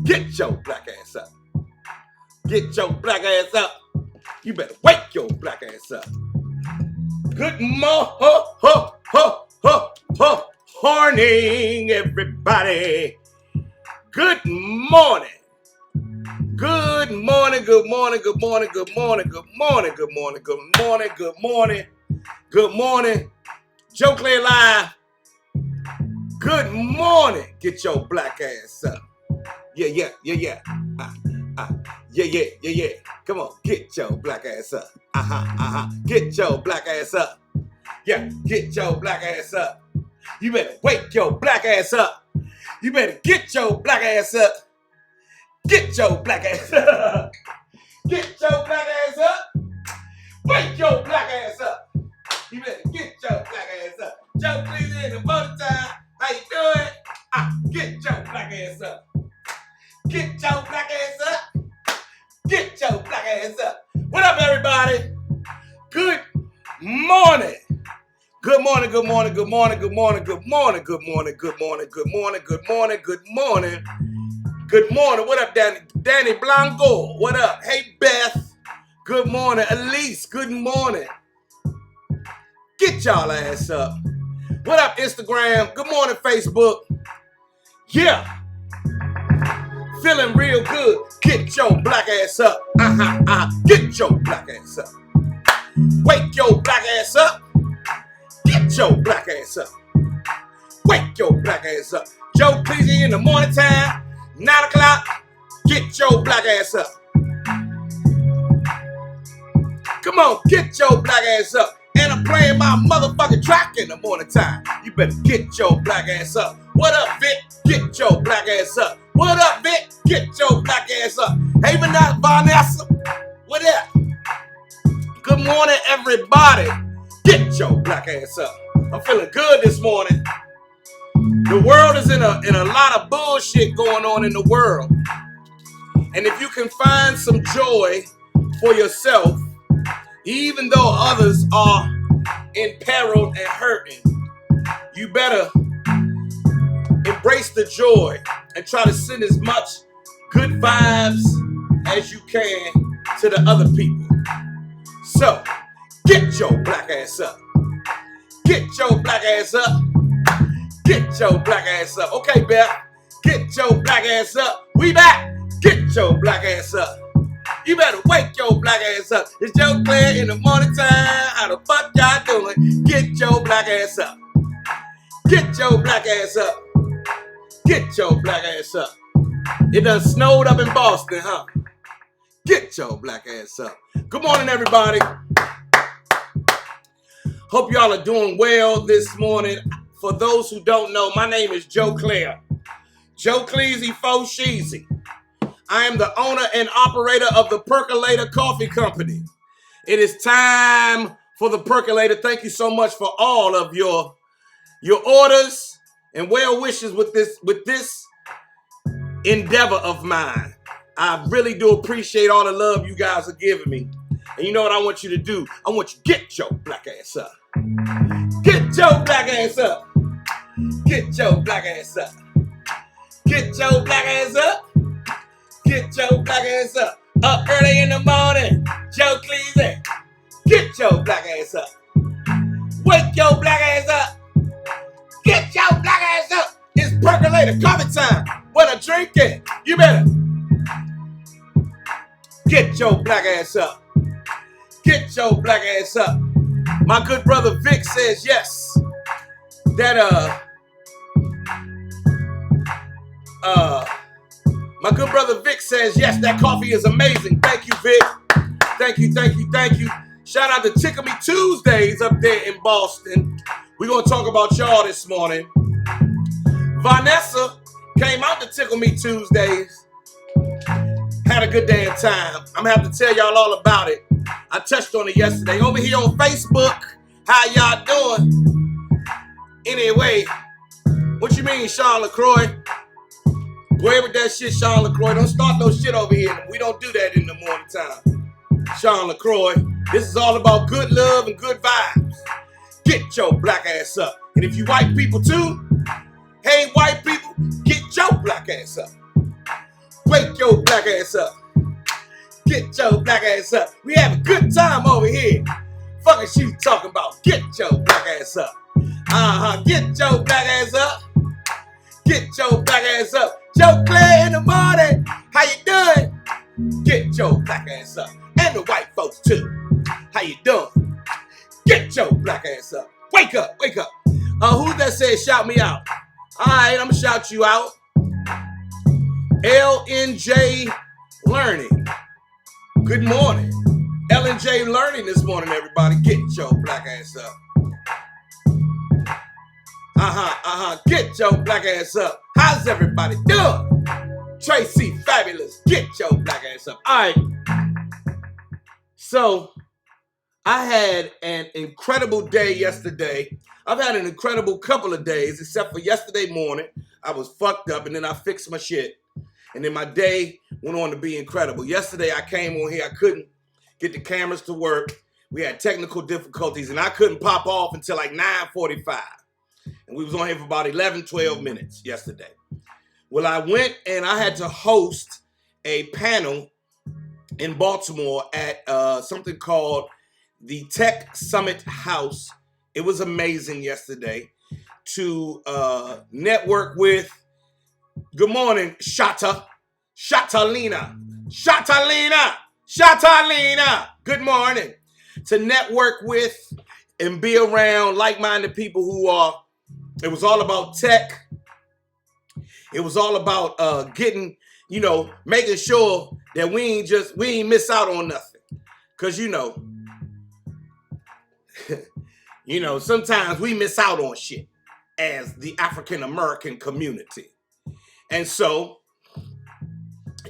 Get your black ass up. Get your black ass up. You better wake your black ass up. Good morning, everybody. Good morning. Good morning, good morning, good morning, good morning, good morning, good morning, good morning, good morning, good morning. Joe Clair Live. Good morning. Get your black ass up. Yeah. Yeah. Come on, get your black ass up. Get your black ass up. Yeah, get your black ass up. You better wake your black ass up. You better get your black ass up. Get your black ass up. Get your black ass up. Wake your black ass up. You better get your black ass up. Joe Clair in the motor time. How you doing? Get your black ass up. Get your black ass up. Get your black ass up. What up, everybody? Good morning. Good morning, good morning, good morning, good morning, good morning, good morning, good morning, good morning, good morning, good morning. Good morning. What up, Danny? Danny Blanco. What up? Hey, Beth. Good morning. Elise. Good morning. Get y'all ass up. What up, Instagram? Good morning, Facebook. Yeah. Feeling real good. Get your black ass up. Get your black ass up. Wake your black ass up. Get your black ass up. Wake your black ass up. Joe Clair in the morning time. 9 o'clock, get your black ass up. Come on, get your black ass up. And I'm playing my motherfucking track in the morning time. You better get your black ass up. What up, Vic? Get your black ass up. What up, Vic? Get your black ass up. Hey, Vanessa. What up? Good morning, everybody. Get your black ass up. I'm feeling good this morning. The world is in a lot of bullshit going on in the world. And if you can find some joy for yourself, even though others are in peril and hurting, you better embrace the joy and try to send as much good vibes as you can to the other people. So, get your black ass up. Get your black ass up. Get your black ass up. Okay, Beth. Get your black ass up. We back. Get your black ass up. You better wake your black ass up. It's Joe Clair in the morning time. How the fuck y'all doing? Get your black ass up. Get your black ass up. Get your black ass up. It done snowed up in Boston, huh? Get your black ass up. Good morning, everybody. Hope y'all are doing well this morning. For those who don't know, my name is Joe Clair. Joe Cleasy Fo Sheezy. I am the owner and operator of the Percolator Coffee Company. It is time for the Percolator. Thank you so much for all of your orders and well wishes with this endeavor of mine. I really do appreciate all the love you guys are giving me. And you know what I want you to do? I want you to get your black ass up. Get your black ass up. Get your black ass up. Get your black ass up. Get your black ass up. Up early in the morning. Joe Clair. Get your black ass up. Wake your black ass up. Get your black ass up. It's Percolator coffee time. What a drinking. You better get your black ass up. Get your black ass up. My good brother Vic says yes. My good brother Vic says yes, that coffee is amazing. Thank you, Vic. Thank you. Shout out to Tickle Me Tuesdays up there in Boston. We're going to talk about y'all this morning. Vanessa came out to Tickle Me Tuesdays. Had a good damn time. I'm going to have to tell y'all all about it. I touched on it yesterday. Over here on Facebook, how y'all doing? Anyway, what you mean, Sean LaCroix? Go ahead with that shit, Sean LaCroix. Don't start no shit over here. We don't do that in the morning time. Sean LaCroix, this is all about good love and good vibes. Get your black ass up. And if you white people too, hey white people, get your black ass up. wake your black ass up. Get your black ass up. We have a good time over here. Fuck is you talking about? Get your black ass up. Get your black ass up. Get your black ass up. Joe Clair in the morning. How you doing? Get your black ass up. And the white folks too. How you doing? Get your black ass up. Wake up, wake up. Who that said shout me out? All right, I'm gonna shout you out. LNJ Learning. Good morning. LNJ Learning this morning, everybody. Get your black ass up. Get your black ass up. How's everybody doing? Tracy Fabulous. Get your black ass up. All right. So, I had an incredible day yesterday. I've had an incredible couple of days, except for yesterday morning. I was fucked up, and then I fixed my shit. And then my day went on to be incredible. Yesterday, I came on here. I couldn't get the cameras to work. We had technical difficulties, and I couldn't pop off until like 9:45. And we was on here for about 11, 12 minutes yesterday. Well, I went and I had to host a panel in Baltimore at something called the Tech Summit House. It was amazing yesterday to network with, good morning, Shatalina. Good morning. To network with and be around like-minded people who are, it was all about tech. It was all about getting, making sure that we ain't miss out on nothing. Cause sometimes we miss out on shit as the African American community. And so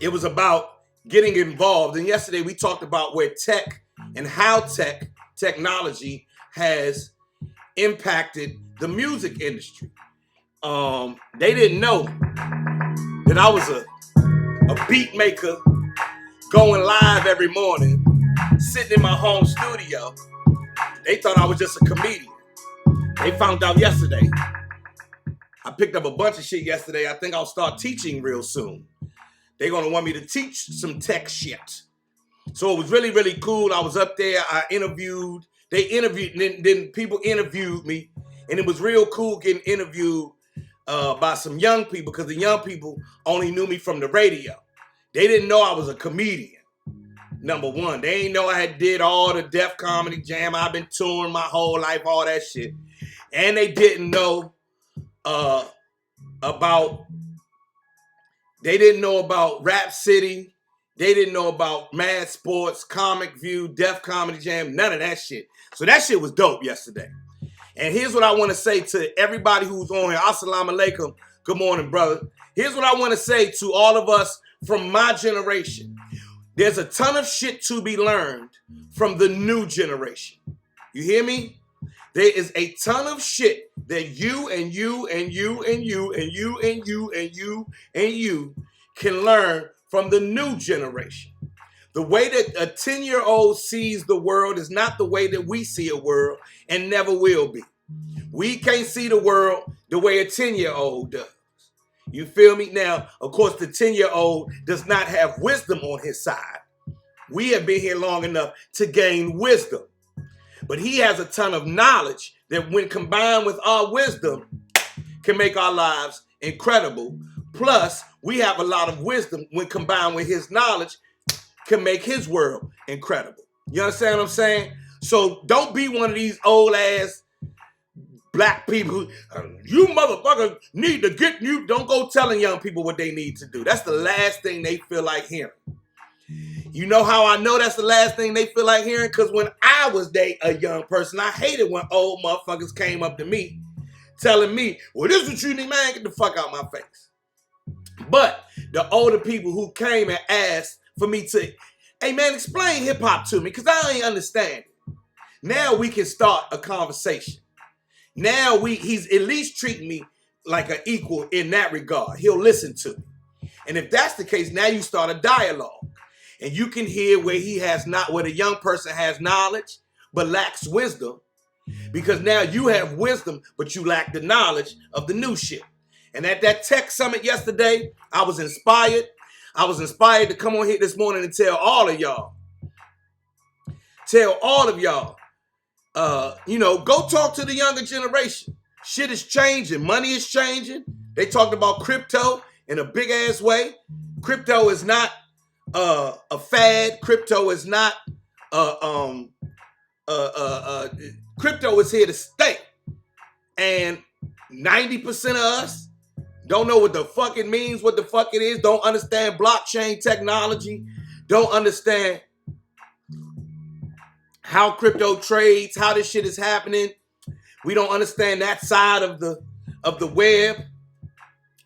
it was about getting involved. And yesterday we talked about where tech and how technology has impacted the music industry. They didn't know that I was a beat maker going live every morning, sitting in my home studio. They thought I was just a comedian. They found out yesterday. I picked up a bunch of shit yesterday. I think I'll start teaching real soon. They're going to want me to teach some tech shit. So it was really, really cool. I was up there. I interviewed. They interviewed, and then people interviewed me. And it was real cool getting interviewed by some young people, because the young people only knew me from the radio. They didn't know I was a comedian. Number one, they didn't know I had did all the Def Comedy Jam. I've been touring my whole life, all that shit. And they didn't know about Rap City. They didn't know about Mad Sports, Comic View, Def Comedy Jam, none of that shit. So that shit was dope yesterday. And here's what I want to say to everybody who's on here. Assalamu alaikum. Good morning, brother. Here's what I want to say to all of us from my generation. There's a ton of shit to be learned from the new generation. You hear me? There is a ton of shit that you and you and you and you and you and you and you and you can learn from the new generation. The way that a 10-year-old sees the world is not the way that we see a world, and never will be. We can't see the world the way a 10-year-old does. You feel me? Now, of course, the 10-year-old does not have wisdom on his side. We have been here long enough to gain wisdom. But he has a ton of knowledge that, when combined with our wisdom, can make our lives incredible. Plus, we have a lot of wisdom when combined with his knowledge can make his world incredible. You understand what I'm saying? So don't be one of these old ass black people. You motherfuckers need to get you. Don't go telling young people what they need to do. That's the last thing they feel like hearing. You know how I know that's the last thing they feel like hearing? Because when I was a young person, I hated when old motherfuckers came up to me telling me, well, this is what you need, man. Get the fuck out my face. But the older people who came and asked for me to, hey, man, explain hip-hop to me, because I ain't understand it. Now we can start a conversation. Now he's at least treating me like an equal in that regard. He'll listen to me. And if that's the case, now you start a dialogue. And you can hear where where the young person has knowledge but lacks wisdom. Because now you have wisdom, but you lack the knowledge of the new shit. And at that tech summit yesterday, I was inspired. I was inspired to come on here this morning and tell all of y'all. Go talk to the younger generation. Shit is changing. Money is changing. They talked about crypto in a big ass way. Crypto is not a fad. Crypto is not crypto is here to stay. And 90% of us don't know what the fuck it means, what the fuck it is, don't understand blockchain technology, don't understand how crypto trades, how this shit is happening. We don't understand that side of the web.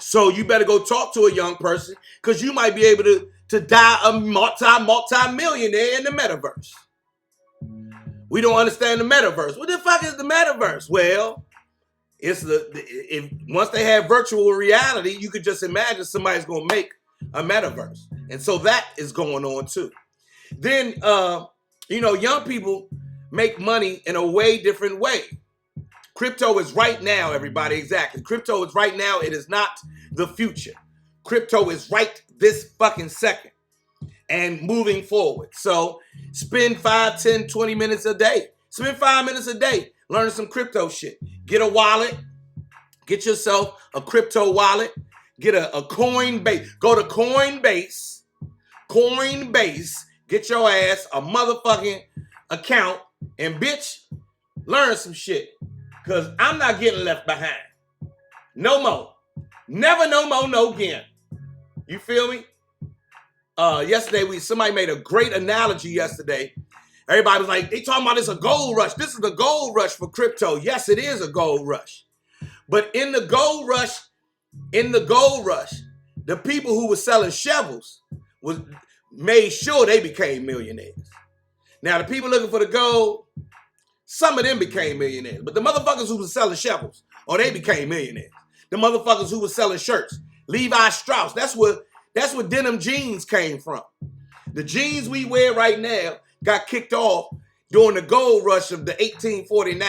So you better go talk to a young person, because you might be able to die a multi-millionaire in the metaverse. We don't understand the metaverse. What the fuck is the metaverse? Well, it's once they have virtual reality, you could just imagine somebody's gonna make a metaverse. And so that is going on too. Then young people make money in a way different way. Crypto is right now, everybody. Exactly. Crypto is right now. It is not the future. Crypto is right this fucking second and moving forward. So spend 5, 10, 20 minutes a day. Spend 5 minutes a day learning some crypto shit. Get a wallet. Get yourself a crypto wallet. Get a Coinbase. Go to Coinbase. Get your ass a motherfucking account and bitch, learn some shit. Because I'm not getting left behind. No more. Never no more, no again. You feel me? Yesterday, somebody made a great analogy yesterday. Everybody was like, they talking about this a gold rush. This is the gold rush for crypto. Yes, it is a gold rush. But in the gold rush, the people who were selling shovels made sure they became millionaires. Now, the people looking for the gold, some of them became millionaires. But the motherfuckers who were selling shovels, they became millionaires. The motherfuckers who were selling shirts, Levi Strauss, that's where denim jeans came from. The jeans we wear right now got kicked off during the gold rush of the 1849.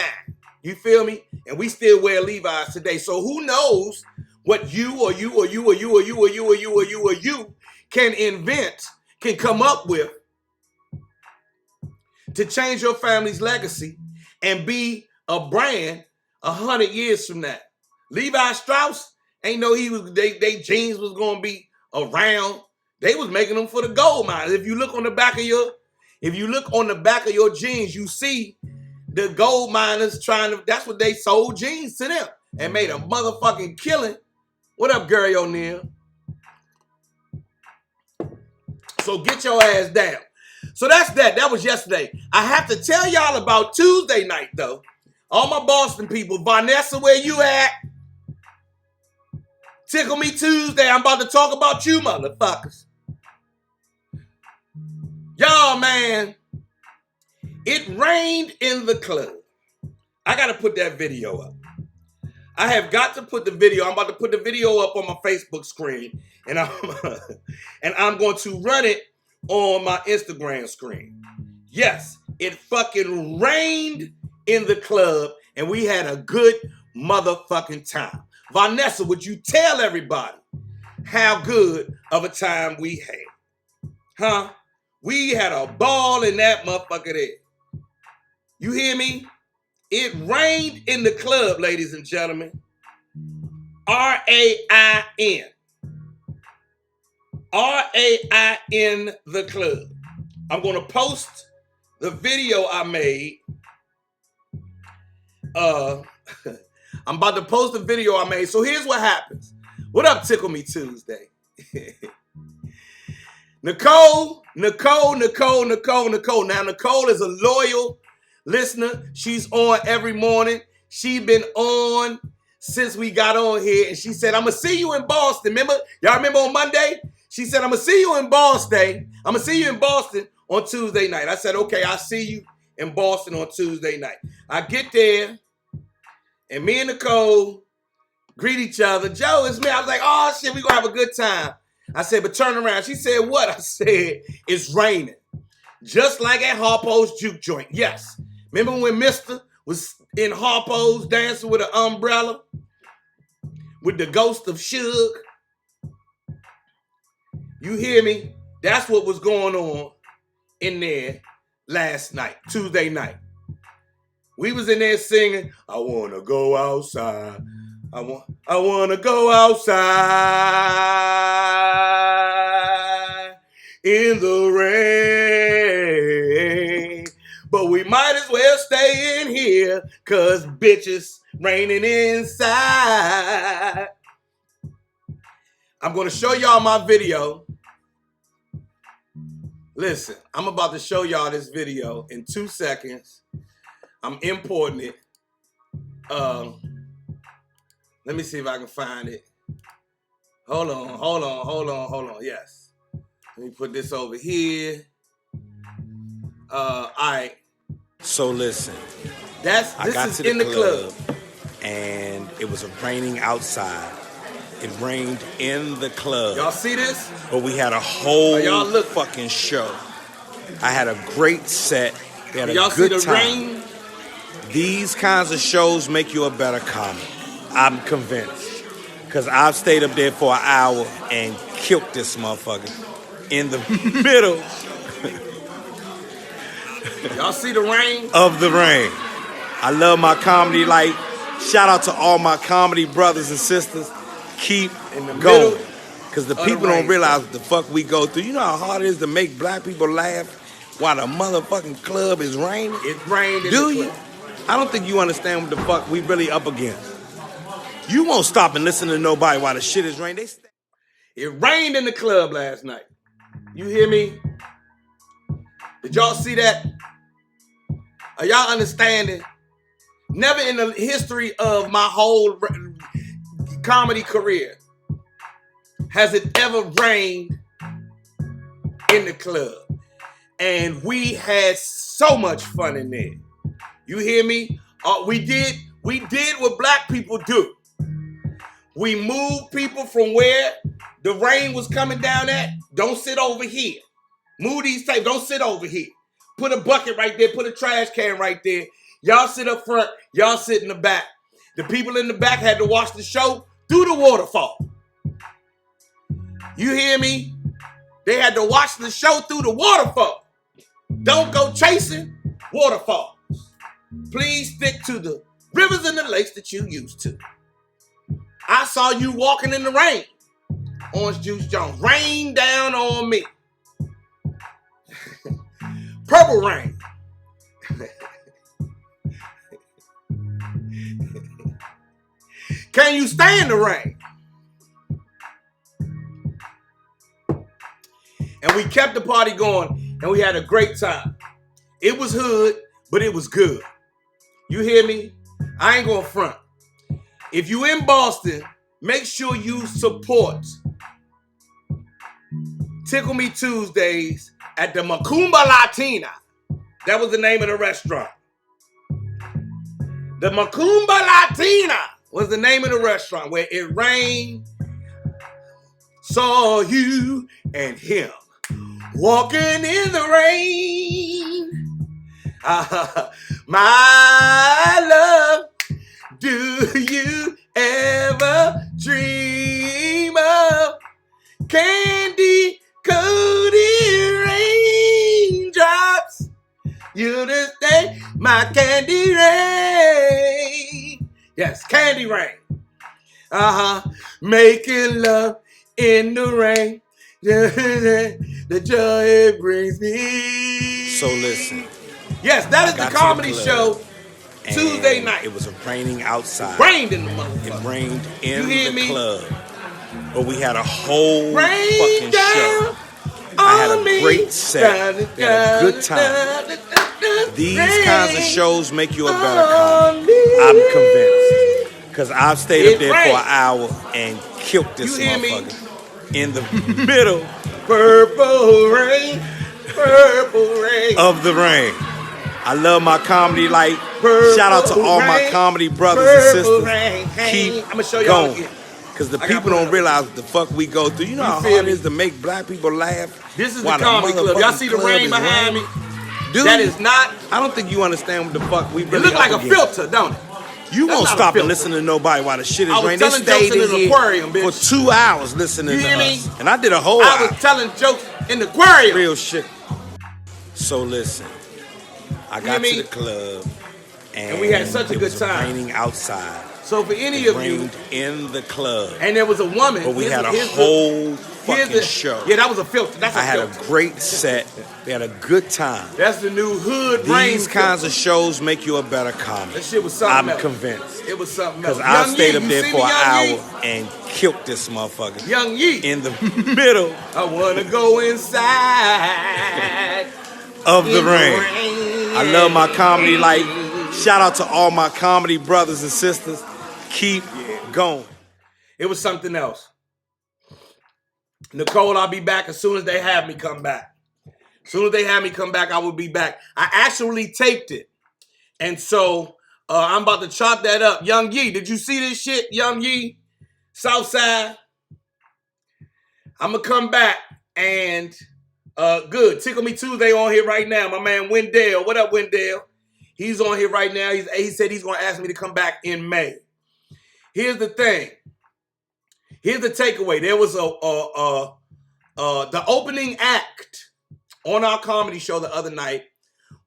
You feel me? And we still wear Levi's today. So who knows what you can invent, can come up with to change your family's legacy and be a brand 100 years from now. Levi Strauss ain't know they jeans was gonna be around. They was making them for the gold mines. If you look on the back of your jeans, you see the gold miners that's what they sold jeans to them and made a motherfucking killing. What up, Gary O'Neill? So get your ass down. So that's that. That was yesterday. I have to tell y'all about Tuesday night, though. All my Boston people. Vanessa, where you at? Tickle Me Tuesday. I'm about to talk about you, motherfuckers. Y'all, man. It rained in the club. I got to put that video up. I have got to put the video. I'm about to put the video up on my Facebook screen. And I'm going to run it on my Instagram screen. Yes, it fucking rained in the club and we had a good motherfucking time. Vanessa, would you tell everybody how good of a time we had? Huh? We had a ball in that motherfucker there. You hear me? It rained in the club, ladies and gentlemen. R-A-I-N. R-A-I-N the club. I'm going to post the video I made. I'm about to post the video I made. So here's what happens. What up, Tickle Me Tuesday? Nicole. Now, Nicole is a loyal listener. She's on every morning. She's been on since we got on here. And she said, I'm going to see you in Boston. Remember? Y'all remember on Monday? She said, I'm going to see you in Boston. I'm going to see you in Boston on Tuesday night. I said, okay, I'll see you in Boston on Tuesday night. I get there, and me and Nicole greet each other. Joe, it's me. I was like, oh, shit, we going to have a good time. I said, but turn around. She said, what? I said, it's raining. Just like at Harpo's Juke Joint. Yes. Remember when Mr. was in Harpo's dancing with an umbrella? With the ghost of Suge? You hear me? That's what was going on in there last night, Tuesday night. We was in there singing, I wanna go outside. I wanna go outside in the rain. But we might as well stay in here, cause bitches raining inside. I'm gonna show y'all my video. Listen, I'm about to show y'all this video in 2 seconds. I'm importing it. Let me see if I can find it. Hold on. Yes. Let me put this over here. All right. So listen. This is in the club. And it was raining outside. It rained in the club. Y'all see this? But we had a whole fucking show. I had a great set. We had a good time. Rain? These kinds of shows make you a better comic. I'm convinced. Because I've stayed up there for an hour and killed this motherfucker in the middle. Y'all see the rain? Of the rain. I love my comedy. Like, shout out to all my comedy brothers and sisters. Keep going. Because the people don't realize what the fuck we go through. You know how hard it is to make black people laugh while the motherfucking club is raining? It rained in Do the you? club. I don't think you understand what the fuck we really up against. You won't stop and listen to nobody while the shit is raining. It rained in the club last night. You hear me? Did y'all see that? Are y'all understanding? Never in the history of my whole comedy career has it ever rained in the club. And we had so much fun in there. You hear me? We did what black people do. We moved people from where the rain was coming down at. Don't sit over here. Move these tapes. Don't sit over here. Put a bucket right there. Put a trash can right there. Y'all sit up front. Y'all sit in the back. The people in the back had to watch the show through the waterfall. You hear me? They had to watch the show through the waterfall. Don't go chasing waterfalls. Please stick to the rivers and the lakes that you used to. I saw you walking in the rain. Orange Juice Jones. Rain down on me. Purple rain. Can you stand the rain? And we kept the party going, and we had a great time. It was hood, but it was good. You hear me? I ain't gonna front. If you in Boston, make sure you support Tickle Me Tuesdays at the Macumba Latina. That was the name of the restaurant. The Macumba Latina was the name of the restaurant where it rained. Saw you and him walking in the rain. My love, do you ever dream of candy coated raindrops? You to stay my candy rain. Yes, candy rain. Making love in the rain. The joy it brings me. So listen. Yes, that is the comedy show Tuesday night. It was raining outside. It rained in the motherfucker. It rained in the club. But we had a whole fucking show. I had a great set. We had a good time. These kinds of shows make you a better comic. I'm convinced. Because I've stayed up there for an hour and killed this motherfucker in the middle. Purple rain of the rain. I love my comedy. Like, shout out to all my comedy brothers and sisters. Keep going. Because the people don't realize what the fuck we go through. You know how hard it is to make black people laugh? This is the comedy club. Y'all see the rain behind me? Dude, that is not. I don't think you understand what the fuck we really It look like a filter, don't it? You won't stop and listen to nobody while the shit is raining. They stayed in the aquarium, bitch, for 2 hours listening to us. And I did a whole hour. I was telling jokes in the aquarium. Real shit. So listen, I got to the club, and we had such a good time. Raining outside. So for any of you, in the club, and there was a woman, but we had a whole fucking show. Yeah, that was a filter. I had a great set. We had a good time. That's the new hood. These kinds of shows make you a better comic. That shit was something else. I'm convinced. It was something else. Because I stayed up there for an hour and killed this motherfucker. Young Yee in the middle. I wanna go inside of the rain. I love my comedy life. Shout out to all my comedy brothers and sisters. Keep going. It was something else. Nicole, I'll be back as soon as they have me come back. As soon as they have me come back, I will be back. I actually taped it. And so I'm about to chop that up. Young Yee, did you see this shit? Young Yee, Southside. I'm going to come back and good. Tickle Me Tuesday on here right now. My man Wendell. What up, Wendell? He's on here right now. He said he's going to ask me to come back in May. Here's the thing. Here's the takeaway. There was the opening act on our comedy show the other night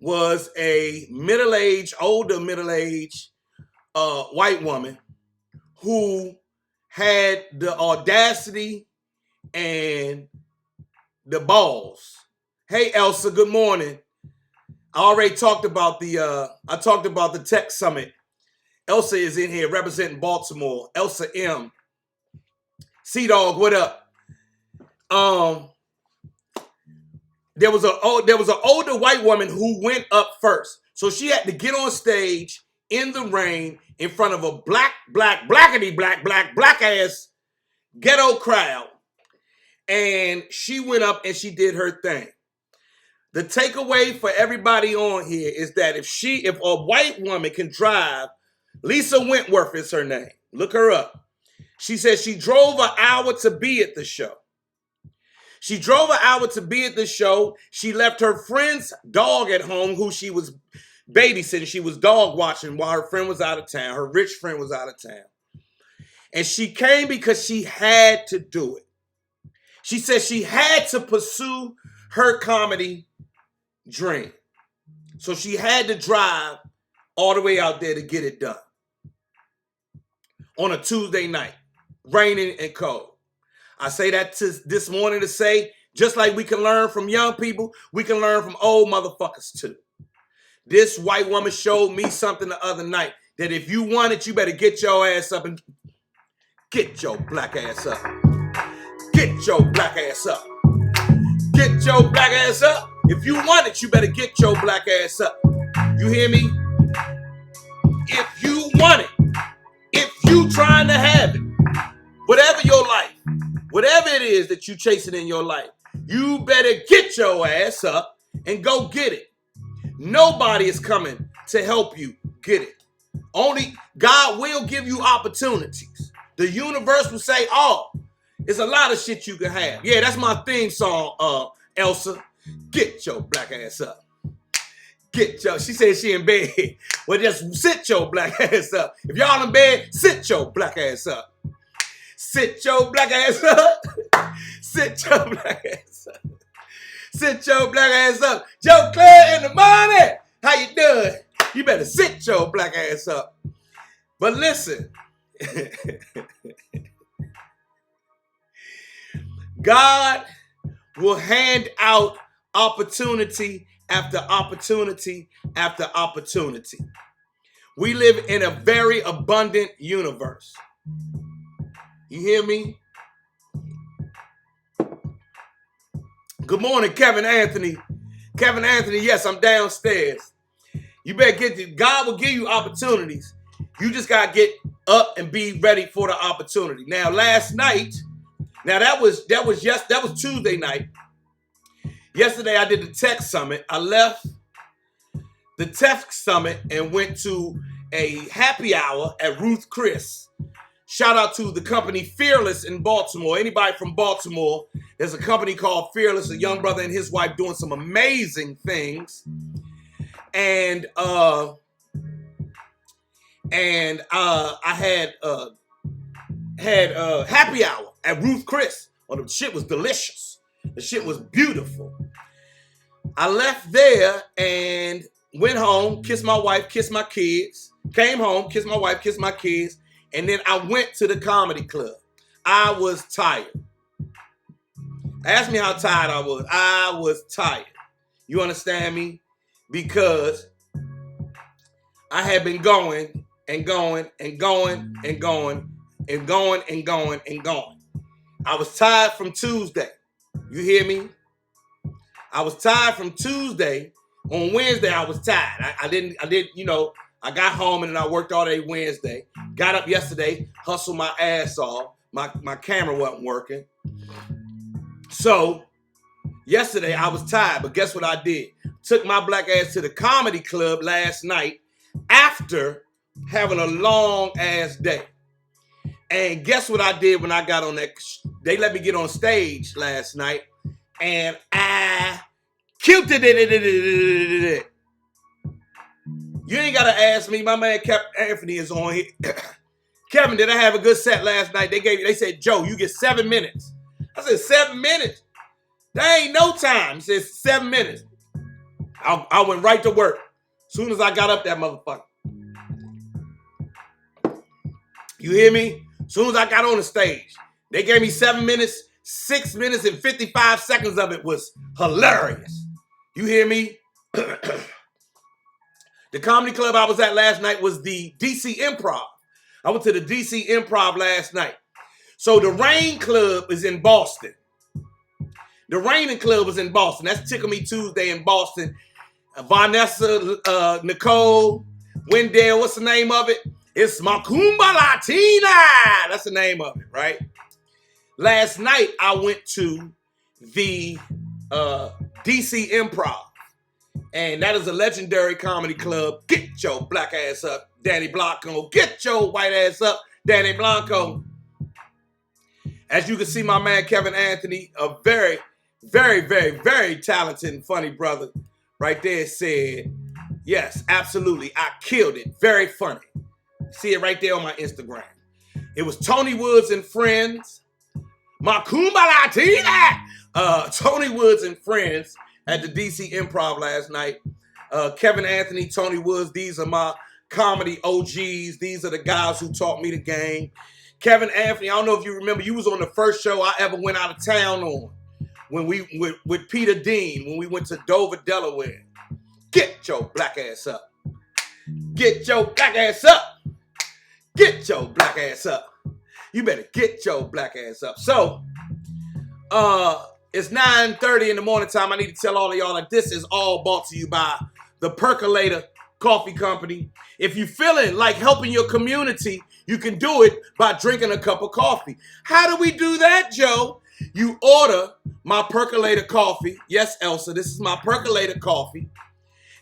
was a older middle-aged white woman who had the audacity and the balls. Hey, Elsa, good morning. I already talked about the Tech Summit. Elsa is in here representing Baltimore. Elsa M. C-Dog, what up? There was an older white woman who went up first. So she had to get on stage in the rain in front of a black ass ghetto crowd. And she went up and she did her thing. The takeaway for everybody on here is that if a white woman can drive, Lisa Wentworth is her name. Look her up. She said she drove an hour to be at the show. She drove an hour to be at the show. She left her friend's dog at home who she was babysitting. She was dog watching while her friend was out of town. Her rich friend was out of town. And she came because she had to do it. She said she had to pursue her comedy dream. So she had to drive all the way out there to get it done. On a Tuesday night, raining and cold. I say that this morning to say, just like we can learn from young people, we can learn from old motherfuckers too. This white woman showed me something the other night, that if you want it, you better get your ass up and get your black ass up. Get your black ass up. Get your black ass up. If you want it, you better get your black ass up. You hear me? If you want it, if you trying to have it, whatever your life, whatever it is that you chasing in your life, you better get your ass up and go get it. Nobody is coming to help you get it. Only God will give you opportunities. The universe will say, oh, there's a lot of shit you can have. Yeah, that's my theme song, Elsa. Get your black ass up. She said she in bed. Well, just sit your black ass up. If y'all in bed, sit your black ass up. Sit your black ass up. Sit your black ass up. Sit your black ass up. Joe Clair in the morning. How you doing? You better sit your black ass up. But listen. God will hand out opportunity after opportunity after opportunity. We live in a very abundant universe. You hear me? Good morning, Kevin Anthony. Kevin Anthony, yes, I'm downstairs. You better get to, God will give you opportunities. You just got to get up and be ready for the opportunity. Now, last night, that was Tuesday night. Yesterday, I did the Tech Summit. I left the Tech Summit and went to a happy hour at Ruth Chris. Shout out to the company Fearless in Baltimore. Anybody from Baltimore, there's a company called Fearless, a young brother and his wife doing some amazing things. And and I had happy hour at Ruth Chris. Oh, the shit was delicious. The shit was beautiful. I left there and went home, kissed my wife, kissed my kids. Came home, kissed my wife, kissed my kids, and then I went to the comedy club. I was tired. Ask me how tired I was. I was tired. You understand me? Because I had been going and going and going and going and going and going and going. I was tired from Tuesday. You hear me? I was tired from Tuesday. On Wednesday, I was tired. I didn't, you know, I got home and then I worked all day Wednesday. Got up yesterday, hustled my ass off. My camera wasn't working. So, yesterday I was tired, but guess what I did? Took my black ass to the comedy club last night after having a long ass day. And guess what I did when I got on that? They let me get on stage last night and I killed it. You ain't got to ask me. My man Kevin Anthony is on here. Kevin, did I have a good set last night? They said, Joe, you get 7 minutes. I said, 7 minutes? That ain't no time. He said, 7 minutes. I went right to work. As soon as I got up that motherfucker. You hear me? As soon as I got on the stage. They gave me 7 minutes. 6 minutes and 55 seconds of it was hilarious. You hear me? The comedy club I was at last night was the DC IMPROV. I went to the DC IMPROV last night. So the Rain Club is in Boston. The Rain Club is in Boston. That's Tickle Me Tuesday in Boston. Vanessa, Nicole, Wendell, what's the name of it? It's Macumba Latina. That's the name of it, right? Last night, I went to the DC IMPROV. And that is a legendary comedy club. Get your black ass up, Danny Blanco. Get your white ass up, Danny Blanco. As you can see, my man Kevin Anthony, a very, very, very, very talented and funny brother, right there said, yes, absolutely, I killed it. Very funny. See it right there on my Instagram. It was Tony Woods and friends. Macumba Latina. Tony Woods and friends at the DC IMPROV last night. Kevin Anthony, Tony Woods, these are my comedy OGs. These are the guys who taught me the game. Kevin Anthony, I don't know if you remember, you was on the first show I ever went out of town on. When we, with Peter Dean, when we went to Dover, Delaware. Get your black ass up. Get your black ass up. Get your black ass up. You better get your black ass up. So, it's 9:30 in the morning time. I need to tell all of y'all that this is all brought to you by the Percolator Coffee Company. If you're feeling like helping your community, you can do it by drinking a cup of coffee. How do we do that, Joe? You order my Percolator coffee. Yes, Elsa, this is my Percolator coffee.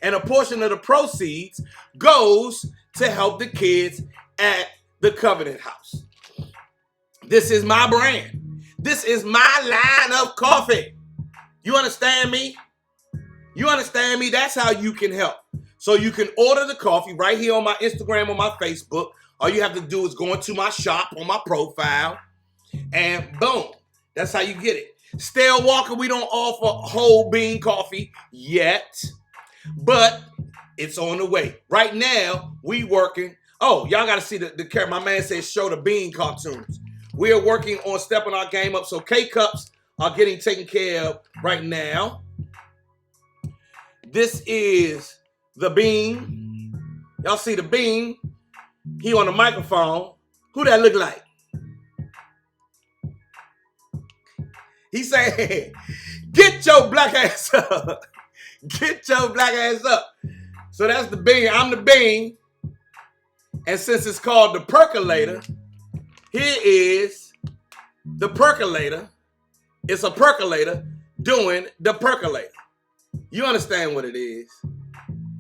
And a portion of the proceeds goes to help the kids at the Covenant House. This is my brand. This is my line of coffee. You understand me? You understand me? That's how you can help. So you can order the coffee right here on my Instagram or my Facebook. All you have to do is go into my shop on my profile and boom. That's how you get it. Stale Walker, we don't offer whole bean coffee yet, but it's on the way. Right now, we working. Oh, y'all got to see the my man says show the bean cartoons. We are working on stepping our game up. So K-Cups are getting taken care of right now. This is the bean. Y'all see the bean. He on the microphone. Who that look like? He said, get your black ass up. Get your black ass up. So that's the bean. I'm the bean. And since it's called the Percolator, here is the Percolator. It's a percolator doing the percolator. You understand what it is?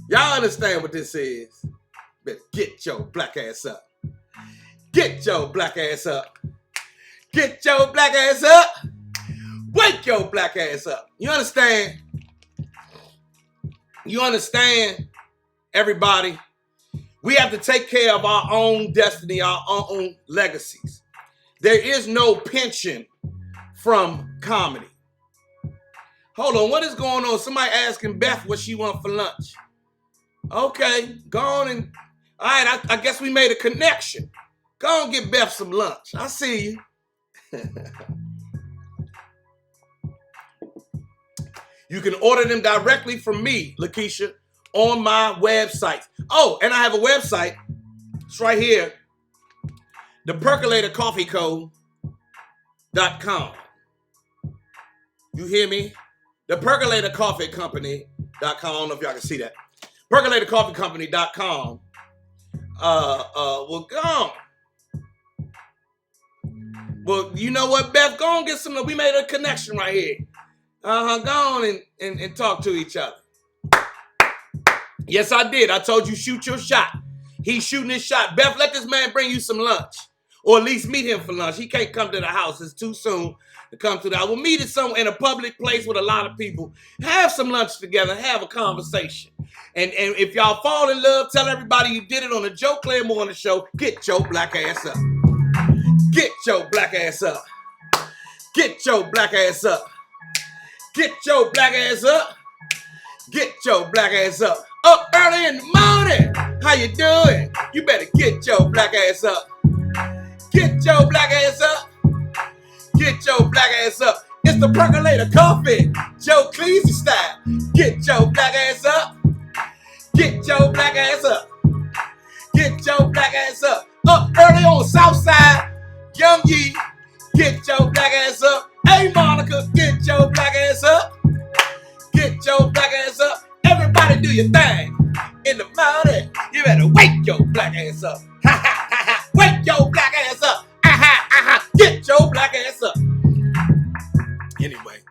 Y'all understand what this is? Better get your black ass up. Get your black ass up. Get your black ass up. Wake your black ass up. You understand? You understand, everybody? We have to take care of our own destiny, our own legacies. There is no pension from comedy. Hold on, what is going on? Somebody asking Beth what she wants for lunch. Okay, go on and, all right, I guess we made a connection. Go on and get Beth some lunch. I see you. You can order them directly from me, Lakeisha, on my website. Oh, and I have a website. It's right here. ThePercolatorCoffeeCo.com. You hear me? ThePercolatorCoffeeCompany.com. I don't know if y'all can see that. PercolatorCoffeeCompany.com. Well, gone. Well, you know what, Beth? Go on, get some. We made a connection right here. Go on and talk to each other. Yes, I did. I told you shoot your shot. He's shooting his shot. Beth, let this man bring you some lunch. Or at least meet him for lunch. He can't come to the house. It's too soon to come to the house. We'll meet it somewhere in a public place with a lot of people. Have some lunch together. Have a conversation. And if y'all fall in love, tell everybody you did it on the Joe Clair Morning Show. Get your black ass up. Get your black ass up. Get your black ass up. Get your black ass up. Get your black ass up. Up early in the morning. How you doing? You better get your black ass up. Get your black ass up. Get your black ass up. It's the Percolator Coffee, Joe Cleasy style. Get your black ass up. Get your black ass up. Get your black ass up. Up early on Southside. Young Yee, get your black ass up. Hey Monica, get your black ass up. Get your black ass up. Everybody do your thing. In the morning, you better wake your black ass up. Ha ha ha ha. Wake your black ass up. Aha, aha. Get your black ass up. Anyway.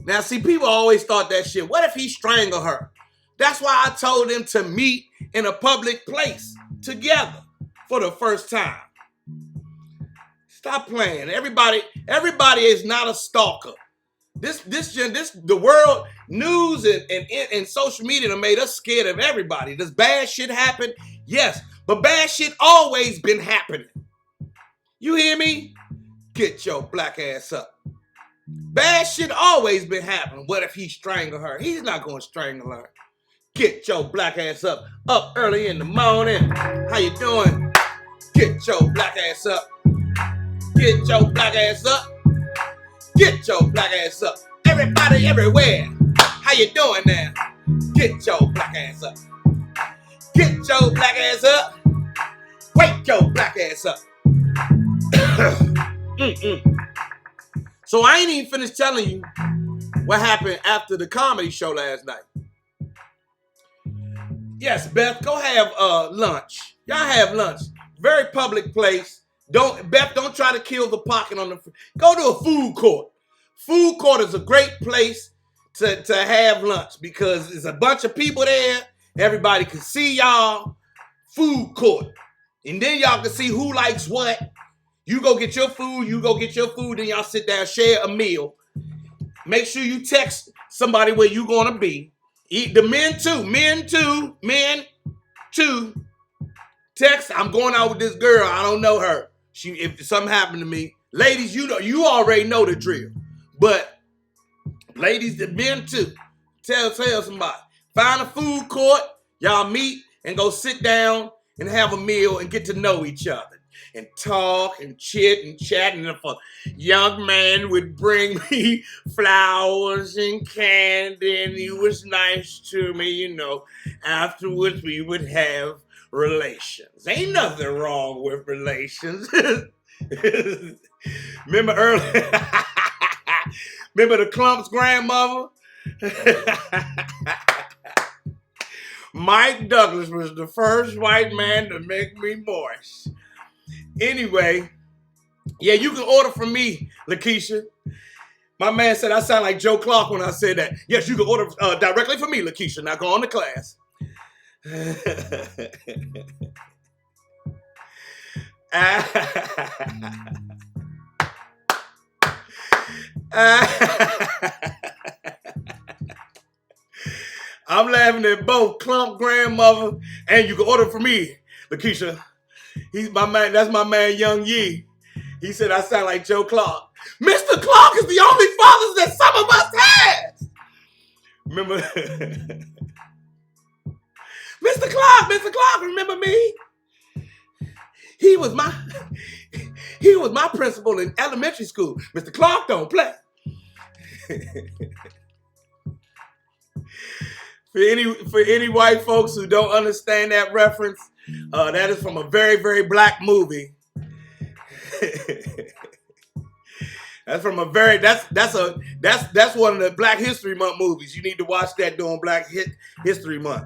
Now see, people always thought that shit. What if he strangled her? That's why I told them to meet in a public place together for the first time. Stop playing. Everybody is not a stalker. The world news and social media have made us scared of everybody. Does bad shit happen? Yes, but bad shit always been happening. You hear me? Get your black ass up. Bad shit always been happening. What if he strangled her? He's not going to strangle her. Get your black ass up. Up early in the morning. How you doing? Get your black ass up. Get your black ass up. Get your black ass up. Everybody everywhere. How you doing now? Get your black ass up. Get your black ass up. Wake your black ass up. So I ain't even finished telling you what happened after the comedy show last night. Yes, Beth, go have lunch. Y'all have lunch. Very public place. Beth, don't try to kill the pocket on the. Go to a food court. Food court is a great place to have lunch because there's a bunch of people there. Everybody can see y'all. Food court. And then y'all can see who likes what. You go get your food, then y'all sit down, share a meal. Make sure you text somebody where you gonna be. The men too. Text, I'm going out with this girl, I don't know her. If something happened to me, ladies, you already know the drill. But ladies, the men too. Tell somebody. Find a food court, y'all meet and go sit down and have a meal and get to know each other. And talk and chit and chat. And if a young man would bring me flowers and candy and he was nice to me, afterwards we would have relations. Ain't nothing wrong with relations. Remember the Clump's grandmother? Mike Douglas was the first white man to make me moist. Anyway, yeah, you can order from me, Lakeisha. My man said I sound like Joe Clark when I said that. Yes, you can order directly from me, Lakeisha. Now go on to class. I'm laughing at both Clump grandmother, and you can order for me, Lakeisha. He's my man. That's my man, Young Yee. He said I sound like Joe Clark. Mr. Clark is the only father that some of us has. Remember, Mr. Clark, remember me? He was my principal in elementary school. Mr. Clark don't play. For any white folks who don't understand that reference, that is from a very, very black movie. That's from a very that's one of the Black History Month movies. You need to watch that during Black History Month.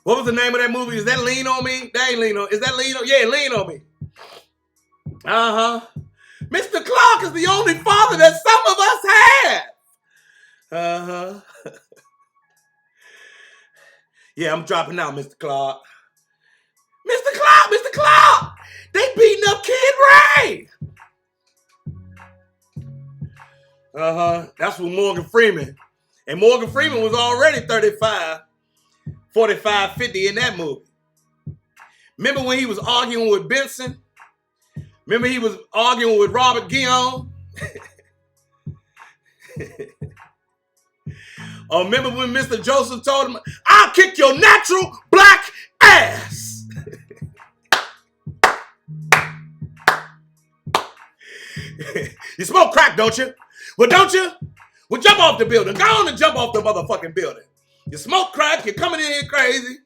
What was the name of that movie? Is that Lean on Me? That ain't Lean on. Is that Lean on? Yeah, Lean on Me. Mr. Clark is the only father that some of us have. Yeah, I'm dropping out, Mr. Clark. Mr. Clark! They beating up Kid Ray! That's with Morgan Freeman. And Morgan Freeman was already 35, 45, 50 in that movie. Remember when he was arguing with Benson? Remember he was arguing with Robert Guillaume? Or remember when Mr. Joseph told him, I'll kick your natural black ass. You smoke crack, don't you? Well, don't you? Well, jump off the building. Go on and jump off the motherfucking building. You smoke crack, you're coming in here crazy.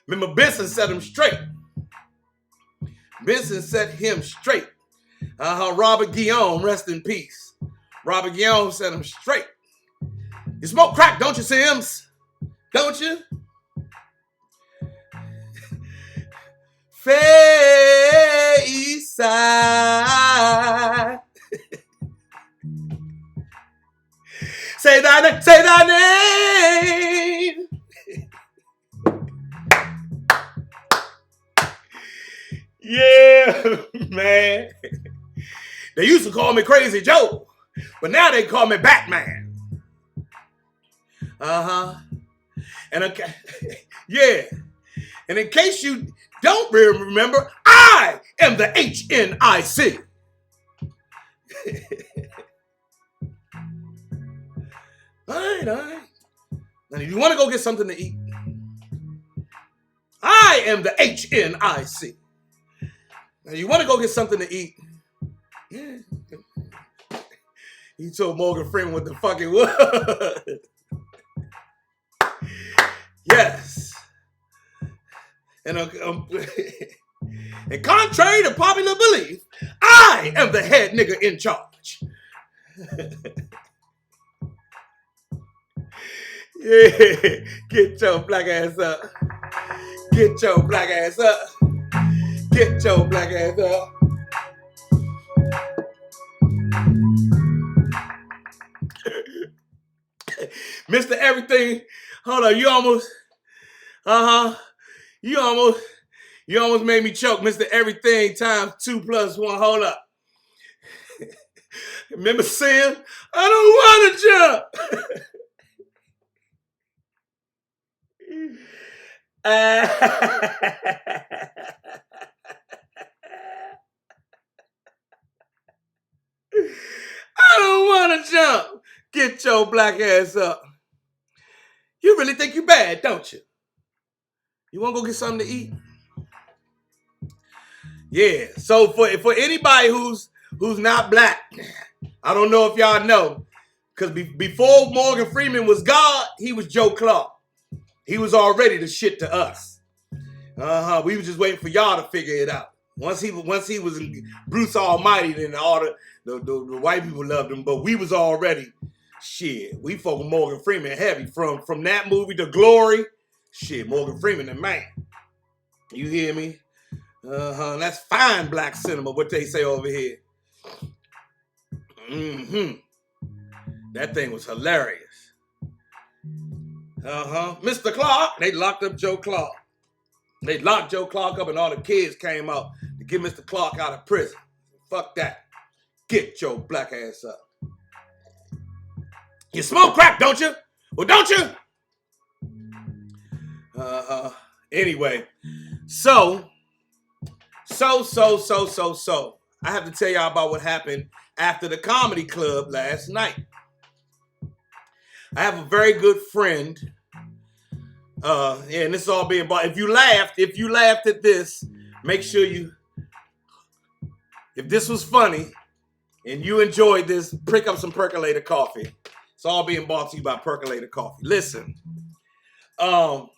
Remember, Benson set him straight. Robert Guillaume, rest in peace. Robert Guillaume set him straight. You smoke crack, don't you, Sims? Don't you? Face side. Say thy name. Yeah, man. They used to call me Crazy Joe, but now they call me Batman. And okay, yeah. And in case you don't remember, I am the HNIC. All right. Now, if you want to go get something to eat, I am the HNIC. Now, you want to go get something to eat? Yeah. He told Morgan Freeman what the fuck it was. Yes. And contrary to popular belief, I am the head nigga in charge. Yeah, get your black ass up. Get your black ass up. Get your black ass up. Mr. Everything. Hold on, you almost made me choke. Mr. Everything times 2 + 1. Hold up. Remember saying, I don't want to jump. I don't want to jump. Get your black ass up. You really think you bad, don't you? You want to go get something to eat? Yeah. So for anybody who's not black, I don't know if y'all know, because before Morgan Freeman was God, he was Joe Clark. He was already the shit to us. We was just waiting for y'all to figure it out. Once he was Bruce Almighty, then all the white people loved him, but we was already shit. We fucking Morgan Freeman heavy from that movie to Glory. Shit, Morgan Freeman the man. You hear me? That's fine black cinema, what they say over here. That thing was hilarious. Mr. Clark, they locked up Joe Clark. They locked Joe Clark up and all the kids came out. The get Mr. Clark out of prison. Fuck that. Get your black ass up. You smoke crack, don't you? Well, don't you? Anyway, so. I have to tell y'all about what happened after the comedy club last night. I have a very good friend. And this is all being bought. If you laughed at this, make sure you, if this was funny and you enjoyed this, pick up some Percolator coffee. It's all being brought to you by Percolator Coffee. Listen. So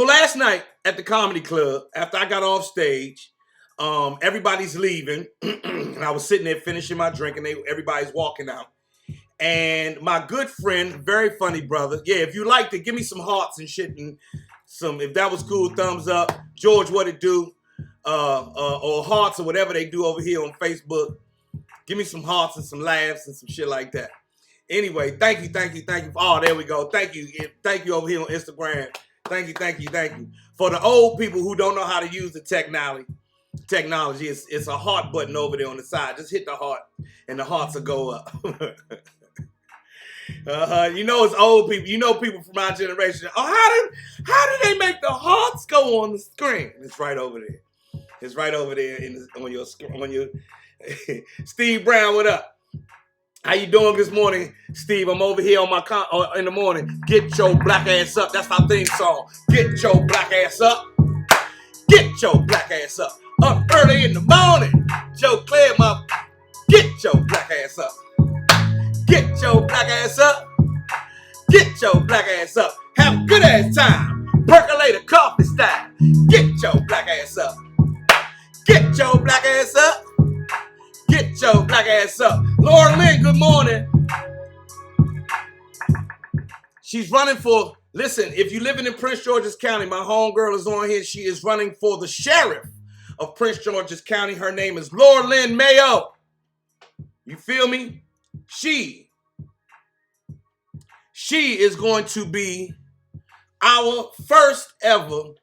last night at the comedy club, after I got off stage, everybody's leaving. And I was sitting there finishing my drink and everybody's walking out. And my good friend, very funny brother. Yeah, if you liked it, give me some hearts and shit. And some, if that was cool, thumbs up. George, what it do? Or hearts or whatever they do over here on Facebook. Give me some hearts and some laughs and some shit like that. Anyway, thank you. Oh, there we go. Thank you over here on Instagram. Thank you. For the old people who don't know how to use the technology, it's a heart button over there on the side. Just hit the heart and the hearts will go up. You know it's old people. You know people from our generation. Oh, how did they make the hearts go on the screen? It's right over there. It's right over there on your Steve Brown, what up? How you doing this morning, Steve? I'm over here on my in the morning. Get your black ass up. That's our theme song. Get your black ass up. Get your black ass up. Up early in the morning. Joe Clair, get your black ass up. Get your black ass up. Get your black ass up. Have a good ass time. Percolator coffee style. Get your black ass up. Get your black ass up. Get your black ass up. Laura Lynn, good morning. She's running for, listen, if you're living in Prince George's County, my homegirl is on here. She is running for the sheriff of Prince George's County. Her name is Laura Lynn Mayo. You feel me? She is going to be our first ever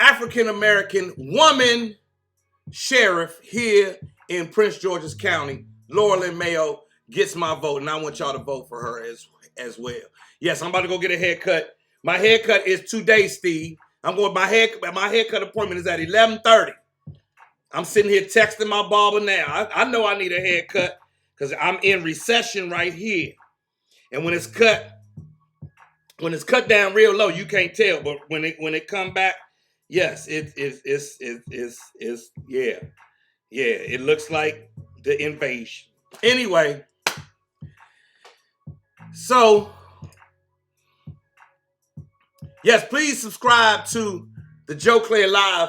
African-American woman sheriff here in Prince George's County. Laura Lynn Mayo gets my vote, and I want y'all to vote for her as well. Yes, I'm about to go get a haircut. My haircut is today, Steve. I'm going. My haircut appointment is at 11:30. I'm sitting here texting my barber now. I know I need a haircut because I'm in recession right here, and when it's cut down real low, you can't tell. But when it come back, yes, it's yeah. Yeah, it looks like the invasion. Anyway, so, yes, please subscribe to the Joe Clair Live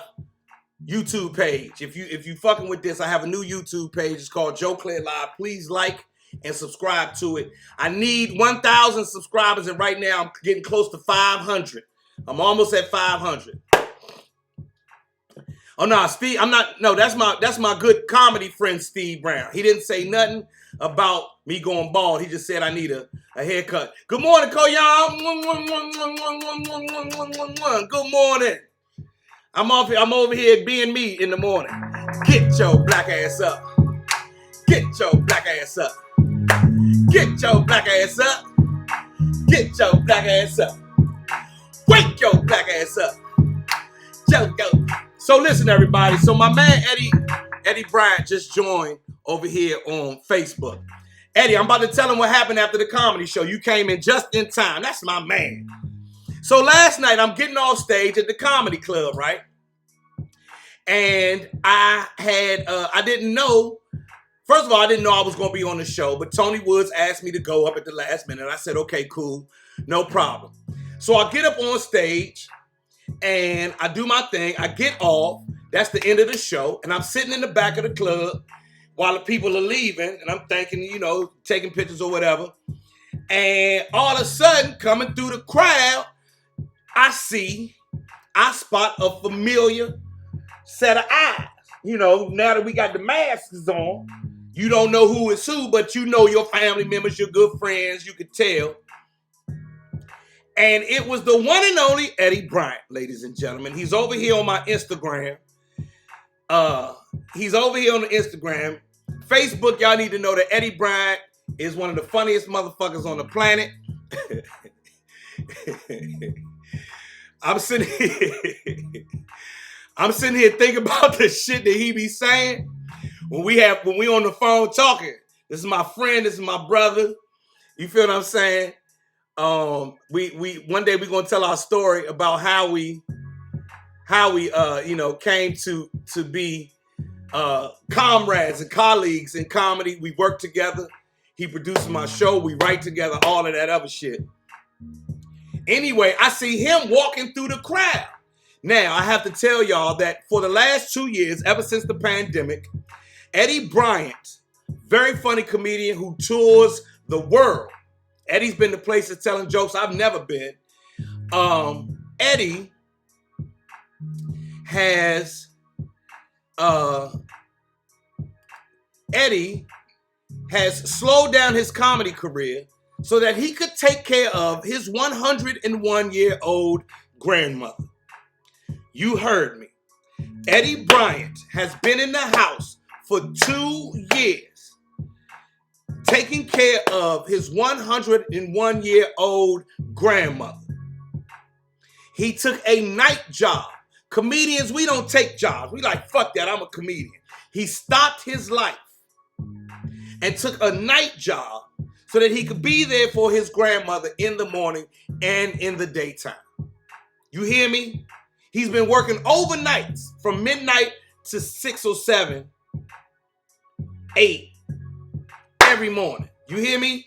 YouTube page. If you fucking with this, I have a new YouTube page. It's called Joe Clair Live. Please like and subscribe to it. I need 1,000 subscribers, and right now I'm getting close to 500. I'm almost at 500. Oh no, Steve, that's my good comedy friend Steve Brown. He didn't say nothing about me going bald. He just said I need a haircut. Good morning, Koyan. Good morning. I'm over here being me in the morning. Get your black ass up. Get your black ass up. Get your black ass up. Get your black ass up. Wake your black ass up. Go. So listen, everybody. So my man Eddie Bryant just joined over here on Facebook. Eddie, I'm about to tell him what happened after the comedy show. You came in just in time. That's my man. So last night I'm getting off stage at the comedy club, right? And I didn't know. First of all, I didn't know I was going to be on the show, but Tony Woods asked me to go up at the last minute. I said, okay, cool, no problem. So I get up on stage. And I do my thing. I get off. That's the end of the show. And I'm sitting in the back of the club while the people are leaving. And I'm thinking, taking pictures or whatever. And all of a sudden, coming through the crowd, I spot a familiar set of eyes. Now that we got the masks on, you don't know who is who, but you know your family members, your good friends, you could tell. And it was the one and only Eddie Bryant, ladies and gentlemen. He's over here on my Instagram. He's over here on the Instagram. Facebook, y'all need to know that Eddie Bryant is one of the funniest motherfuckers on the planet. I'm sitting here thinking about the shit that he be saying when we on the phone talking. This is my friend, this is my brother. You feel what I'm saying? We one day we're gonna tell our story about how we came to be comrades and colleagues in comedy. We work together. He produces my show. We write together, all of that other shit. Anyway, I see him walking through the crowd. Now, I have to tell y'all that for the last 2 years, ever since the pandemic, Eddie Bryant, very funny comedian who tours the world. Eddie's been to places telling jokes I've never been. Eddie has slowed down his comedy career so that he could take care of his 101-year-old grandmother. You heard me. Eddie Bryant has been in the house for 2 years taking care of his 101-year-old grandmother. He took a night job. Comedians, we don't take jobs. We like, fuck that, I'm a comedian. He stopped his life and took a night job so that he could be there for his grandmother in the morning and in the daytime. You hear me? He's been working overnights from midnight to 6 or 7, 8 every morning. You hear me?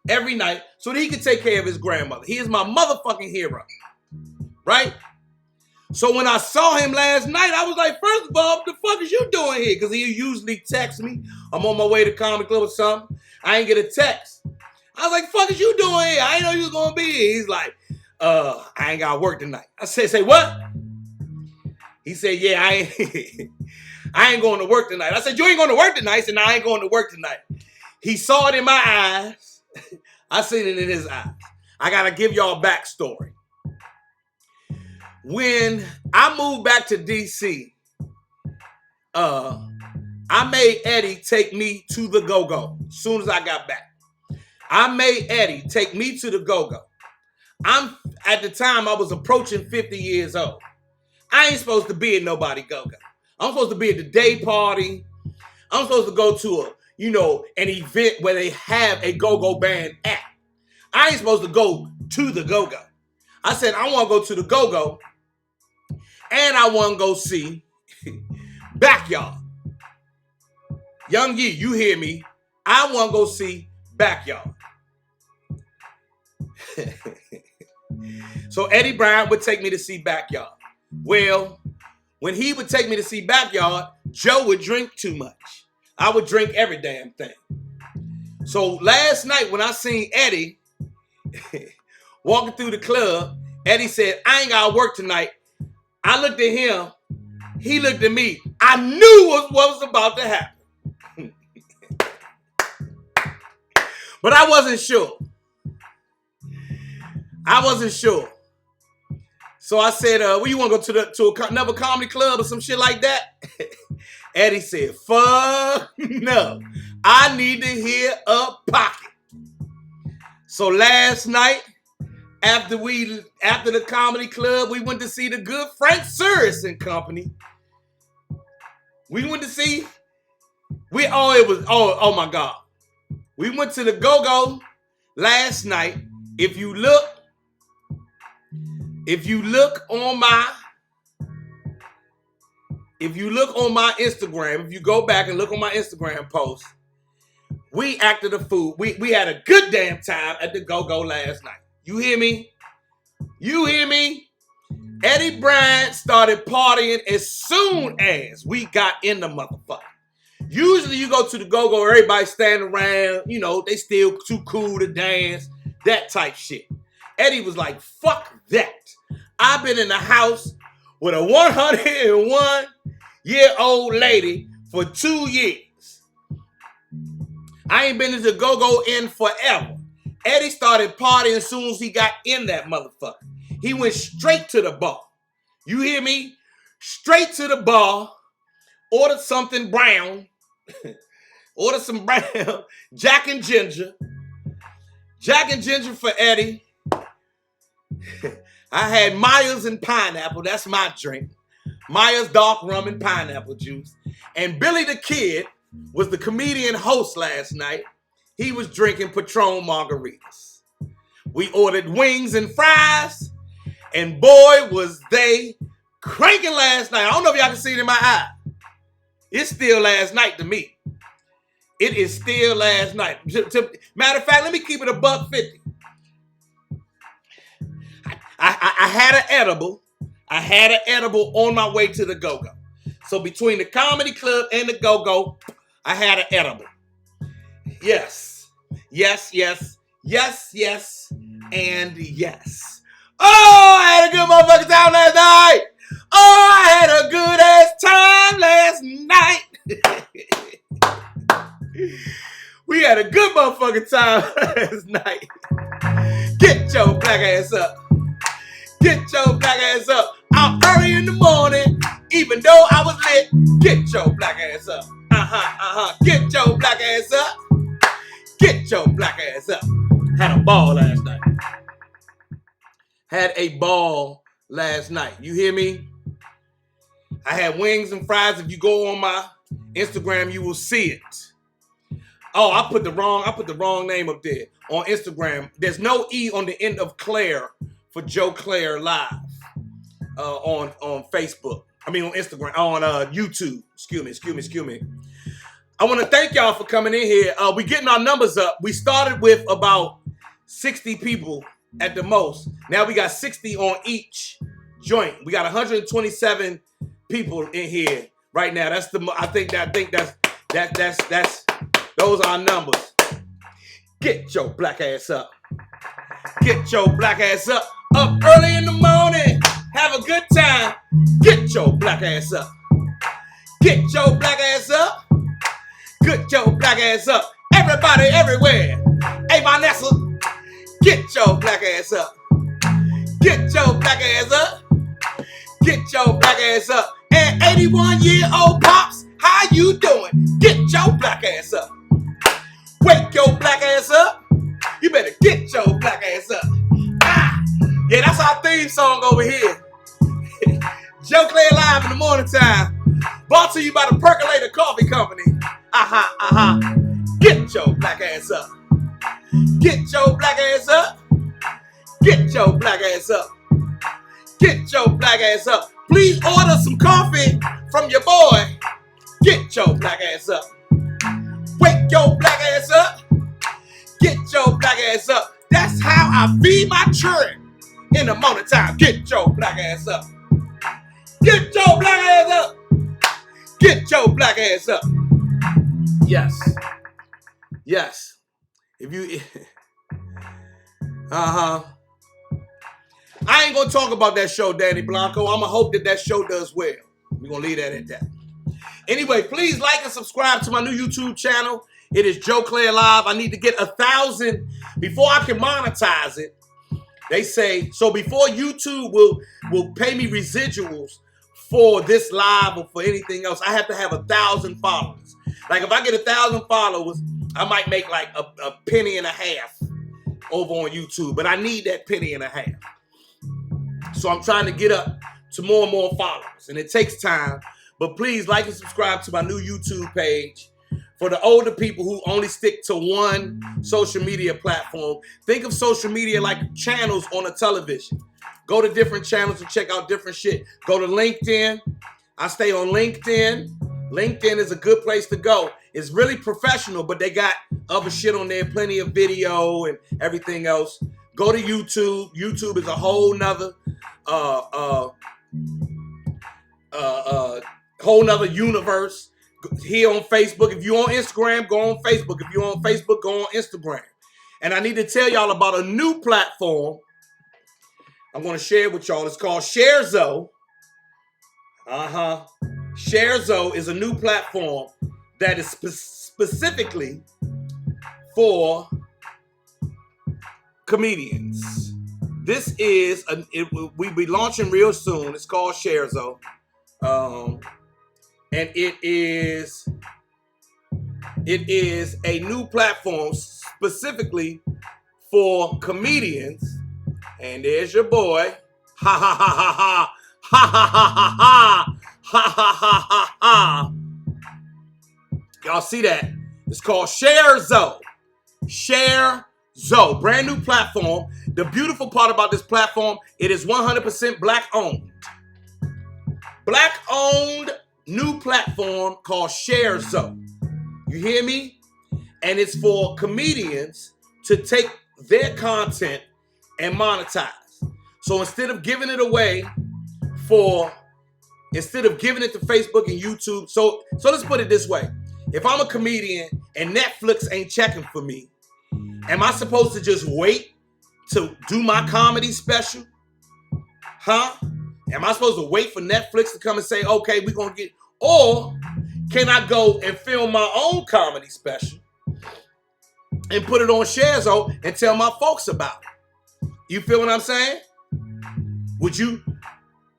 Every night so that he could take care of his grandmother. He is my motherfucking hero. Right? So when I saw him last night, I was like, first of all, what the fuck is you doing here? Because he usually texts me. I'm on my way to Comedy Club or something. I ain't get a text. I was like, fuck is you doing here? I ain't know you was going to be here. He's like, I ain't got to work tonight. I said, say what? He said, yeah, I ain't going to work tonight. I said, you ain't going to work tonight? He said, no, I ain't going to work tonight. He saw it in my eyes. I seen it in his eyes. I got to give y'all a backstory. When I moved back to DC, I made Eddie take me to the GOGO as soon as I got back. I made Eddie take me to the GOGO. At the time, I was approaching 50 years old. I ain't supposed to be at nobody GOGO. I'm supposed to be at the day party. I'm supposed to go to an event where they have a GOGO band at. I ain't supposed to go to the GOGO. I said, I want to go to the GOGO and I want to go see Backyard. Young Yee, you hear me? I want to go see Backyard. So Eddie Bryant would take me to see Backyard. Well, when he would take me to see Backyard, Joe would drink too much. I would drink every damn thing. So last night when I seen Eddie walking through the club, Eddie said, I ain't got to work tonight. I looked at him. He looked at me. I knew what was about to happen. But I wasn't sure. So I said, well, you want to go to another comedy club or some shit like that? Eddie said, fuck no. I need to hear a pocket. So last night, after the comedy club, we went to see the good Frank Suris and Company. We went to see, oh my God. We went to the GOGO last night. If you look on my Instagram, if you go back and look on my Instagram post, we acted a fool. We had a good damn time at the GOGO last night. You hear me? Eddie Bryant started partying as soon as we got in the motherfucker. Usually you go to the GOGO, everybody standing around, they still too cool to dance, that type shit. Eddie was like, fuck that. I've been in the house with a 101-year-old lady for 2 years. I ain't been to the GOGO in forever. Eddie started partying as soon as he got in that motherfucker. He went straight to the bar. You hear me? Straight to the bar ordered something brown. Ordered some brown. Jack and Ginger. Jack and Ginger for Eddie. I had Myers and pineapple. That's my drink. Myers dark rum and pineapple juice. And Billy the Kid was the comedian host last night. He was drinking Patron margaritas. We ordered wings and fries. And boy, was they cranking last night. I don't know if y'all can see it in my eye. It's still last night to me. It is still last night. Matter of fact, let me keep it $1.50. I had an edible. I had an edible on my way to the GOGO. So between the comedy club and the GOGO, I had an edible. Yes. Yes, yes, yes, yes, and yes. Oh, I had a good motherfucking time last night. Oh, I had a good ass time last night. We had a good motherfucking time last night. Get your black ass up. Get your black ass up. I'm early in the morning, even though I was lit. Get your black ass up. Get your black ass up. Get your black ass up. Had a ball last night. Had a ball last night. You hear me? I had wings and fries. If you go on my Instagram, you will see it. Oh, I put the wrong name up there on Instagram. There's no E on the end of Clair for Joe Clair Live on Facebook. I mean on Instagram, on YouTube. Excuse me. I want to thank y'all for coming in here. We getting our numbers up. We started with about 60 people at the most. Now we got 60 on each joint. We got 127 people in here right now. That's those are our numbers. Get your black ass up. Get your black ass up. Up early in the morning. Have a good time. Get your black ass up. Get your black ass up. Get your black ass up. Everybody everywhere. Hey, Vanessa. Get your black ass up. Get your black ass up. Get your black ass up. And 81-year-old Pops, how you doing? Get your black ass up. Wake your black ass up. You better get your black ass up. Yeah, that's our theme song over here. Joe Clair Live in the morning time. Brought to you by the Percolator Coffee Company. Get your black ass up. Get your black ass up. Get your black ass up. Get your black ass up. Please order some coffee from your boy. Get your black ass up. Wake your black ass up. Get your black ass up. That's how I feed my children in the morning time. Get your black ass up. Get your black ass up. Get your black ass up. Yes. Yes. If you I ain't gonna talk about that show, Danny Blanco. I'ma hope that show does well. We're gonna leave that at that. Anyway, please like and subscribe to my new YouTube channel. It is Joe Clair Live. I need to get 1,000 before I can monetize it. They say, so before YouTube will pay me residuals for this live or for anything else, I have to have 1,000 followers. Like if I get 1,000 followers, I might make like a penny and a half over on YouTube. But I need that penny and a half. So I'm trying to get up to more and more followers. And it takes time. But please like and subscribe to my new YouTube page. For the older people who only stick to one social media platform, think of social media like channels on a television. Go to different channels and check out different shit. Go to LinkedIn. I stay on LinkedIn. LinkedIn is a good place to go. It's really professional, but they got other shit on there, plenty of video and everything else. Go to YouTube. YouTube is a whole nother universe. Here on Facebook. If you're on Instagram, go on Facebook. If you're on Facebook, go on Instagram. And I need to tell y'all about a new platform I'm going to share with y'all. It's called SHAREZO. SHAREZO is a new platform that is specifically for comedians. This is we'll be launching real soon. It's called SHAREZO. and it is a new platform specifically for comedians. And there's your boy. Ha ha ha ha ha. Ha ha ha ha ha. Ha ha ha ha ha. Y'all see that? It's called SHAREZO. SHAREZO. Brand new platform. The beautiful part about this platform, it is 100% black owned. Black owned new platform called SHAREZO. You hear me? And it's for comedians to take their content and monetize. So instead of giving it away instead of giving it to Facebook and YouTube, so let's put it this way. If I'm a comedian and Netflix ain't checking for me, am I supposed to just wait to do my comedy special? Huh? Am I supposed to wait for Netflix to come and say, okay, we're going to get, or can I go and film my own comedy special and put it on SHAREZO and tell my folks about it? You feel what I'm saying? Would you,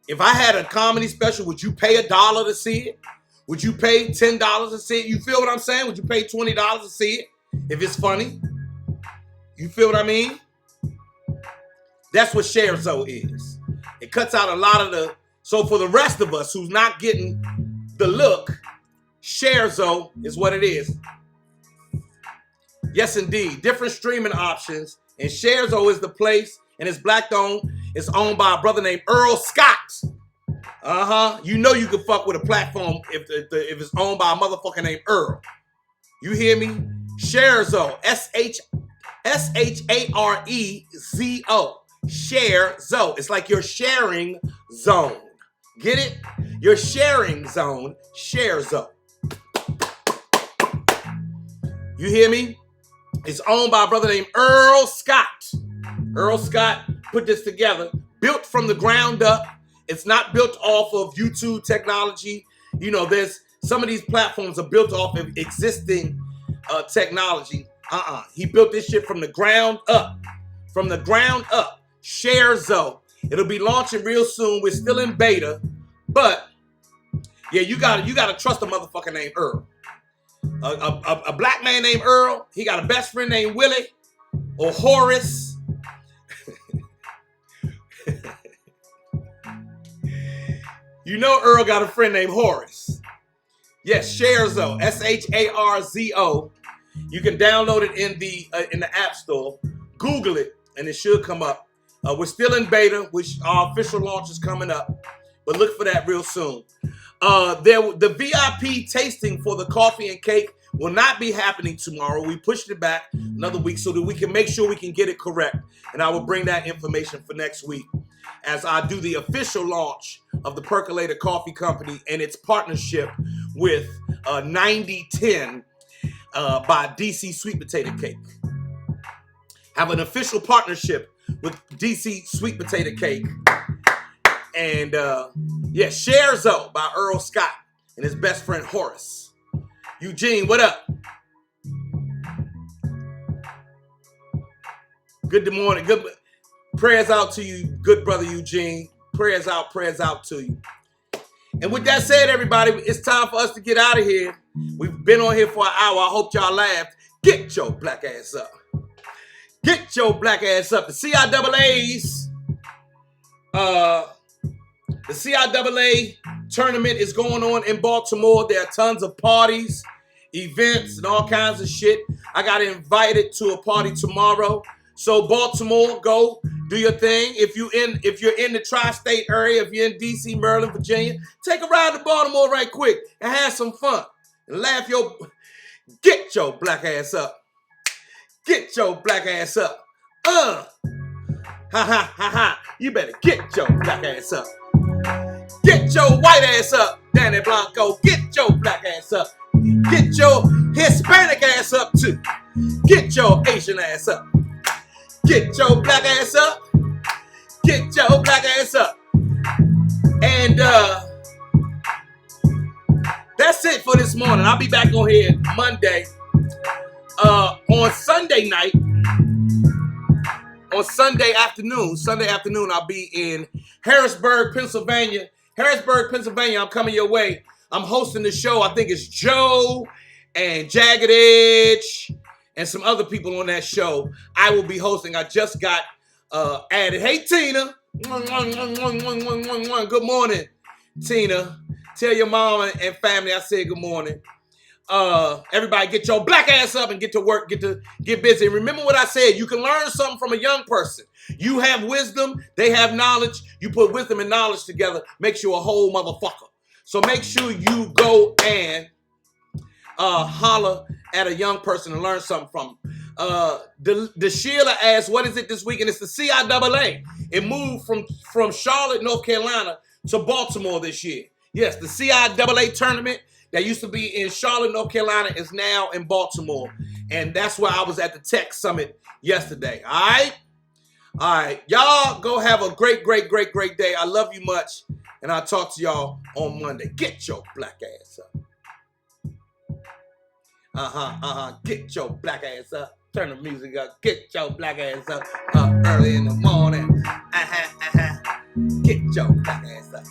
if I had a comedy special, would you pay $1 to see it? Would you pay $10 to see it? You feel what I'm saying? Would you pay $20 to see it if it's funny? You feel what I mean? That's what SHAREZO is. It cuts out a lot of the, so for the rest of us who's not getting the look, SHAREZO is what it is. Yes, indeed. Different streaming options. And SHAREZO is the place, and it's black owned. It's owned by a brother named Earl Scott. You know you can fuck with a platform if it's owned by a motherfucker named Earl. You hear me? SHAREZO. SHAREZO. SHAREZO. It's like your sharing zone. Get it? Your sharing zone. SHAREZO. You hear me? It's owned by a brother named Earl Scott. Earl Scott put this together, built from the ground up. It's not built off of YouTube technology. You know, there's some of these platforms are built off of existing technology. He built this shit from the ground up. From the ground up. SHAREZO. It'll be launching real soon. We're still in beta, but yeah, you gotta trust a motherfucker named Earl. A black man named Earl. He got a best friend named Willie or Horace. You know Earl got a friend named Horace. Yes, SHAREZO. SHARZO. You can download it in the App Store. Google it, and it should come up. We're still in beta, which our official launch is coming up. But look for that real soon. The VIP tasting for the coffee and cake will not be happening tomorrow. We pushed it back another week so that we can make sure we can get it correct. And I will bring that information for next week as I do the official launch of the Percolator Coffee Company and its partnership with 9010 by DC Sweet Potato Cake. Have an official partnership with DC Sweet Potato Cake. And yeah, SHAREZO by Earl Scott and his best friend Horace. Eugene, what up? Good morning. Good prayers out to you, good brother Eugene. Prayers out to you. And with that said, everybody, it's time for us to get out of here. We've been on here for an hour. I hope y'all laughed. Get your black ass up. Get your black ass up. The CIAA's the CIAA tournament is going on in Baltimore. There are tons of parties, events, and all kinds of shit. I got invited to a party tomorrow. So Baltimore, go do your thing. If you're in the tri-state area, if you're in DC, Maryland, Virginia, take a ride to Baltimore right quick and have some fun. And get your black ass up. Get your black ass up. Ha ha ha ha. You better get your black ass up. Get your white ass up, Danny Blanco. Get your black ass up. Get your Hispanic ass up too. Get your Asian ass up. Get your black ass up. Get your black ass up. And that's it for this morning. I'll be back on here Monday. On Sunday night. On Sunday afternoon, I'll be in Harrisburg, Pennsylvania. I'm coming your way. I'm hosting the show. I think it's Joe and Jagged Edge and some other people on that show. I will be hosting. I just got added. Hey, Tina. Good morning, Tina. Tell your mom and family I said good morning. Everybody get your black ass up and get to work, get busy. Remember what I said, you can learn something from a young person. You have wisdom, they have knowledge. You put wisdom and knowledge together, makes you a whole motherfucker. So make sure you go and holler at a young person and learn something from them. The Sheila asked, what is it this weekend? It's the CIAA. It moved from Charlotte, North Carolina to Baltimore this year. Yes, the CIAA Tournament that used to be in Charlotte, North Carolina is now in Baltimore. And that's where I was at the Tech Summit yesterday. All right? All right. Y'all go have a great day. I love you much. And I'll talk to y'all on Monday. Get your black ass up. Get your black ass up. Turn the music up. Get your black ass up early in the morning. Get your black ass up.